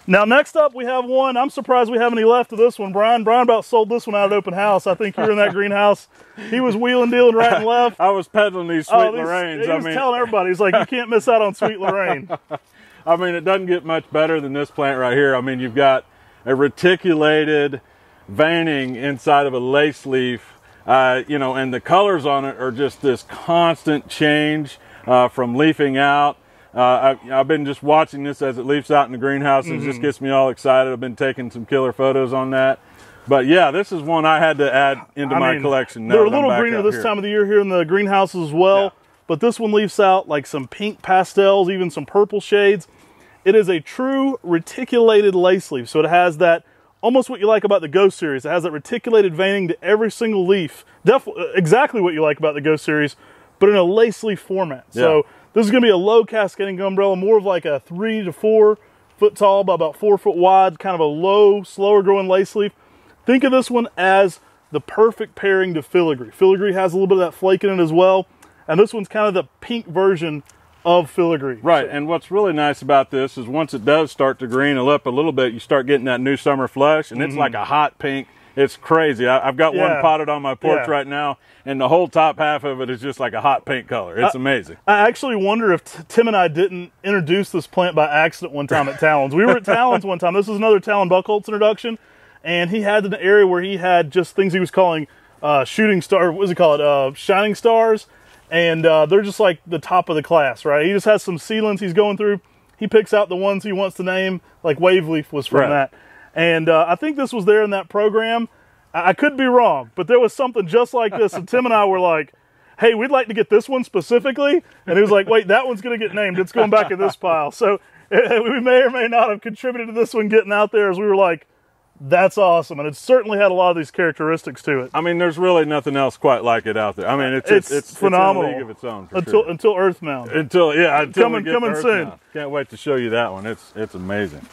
Now next up we have one, I'm surprised we have any left of this one. Brian about sold this one out at open house. I think you were in that greenhouse. He was wheeling, dealing right and left. I was peddling these sweet Lorraines. He was telling everybody, he's like, you can't miss out on sweet Lorraine. I mean, it doesn't get much better than this plant right here. I mean, you've got a reticulated veining inside of a Laceleaf, you know, and the colors on it are just this constant change from leafing out. I've been just watching this as it leaves out in the greenhouse, and it just gets me all excited. I've been taking some killer photos on that. But yeah, this is one I had to add into my collection. They're a little greener this time of the year here in the greenhouses as well, but this one leaves out like some pink pastels, even some purple shades. It is a true reticulated Laceleaf, so it has that, almost what you like about the Ghost series. It has that reticulated veining to every single leaf. Exactly what you like about the Ghost series, but in a Laceleaf format. So this is going to be a low cascading umbrella, more of like a 3 to 4 foot tall by about 4 foot wide, kind of a low, slower growing Laceleaf. Think of this one as the perfect pairing to filigree. Filigree has a little bit of that flake in it as well, and this one's kind of the pink version of filigree. Right, and what's really nice about this is once it does start to green up a little bit, you start getting that new summer flush, and it's like a hot pink. It's crazy. I've got one potted on my porch right now, and the whole top half of it is just like a hot pink color. It's amazing. I actually wonder if Tim and I didn't introduce this plant by accident one time at Talon's. We were at Talon's one time. This is another Talon Buchholz introduction, and he had an area where he had just things he was calling shooting star, what does he call it, shining stars, and they're just like the top of the class, right? He just has some seedlings he's going through. He picks out the ones he wants to name, like Waveleaf was from that. And I think this was there in that program. I could be wrong, but there was something just like this. And Tim and I were like, hey, we'd like to get this one specifically. And he was like, wait, that one's going to get named. It's going back in this pile. So we may or may not have contributed to this one getting out there, as we were like, that's awesome. And it certainly had a lot of these characteristics to it. I mean, there's really nothing else quite like it out there. I mean, it's phenomenal. It's in a league of its own, until Earthmount. Until coming soon. Can't wait to show you that one. It's amazing.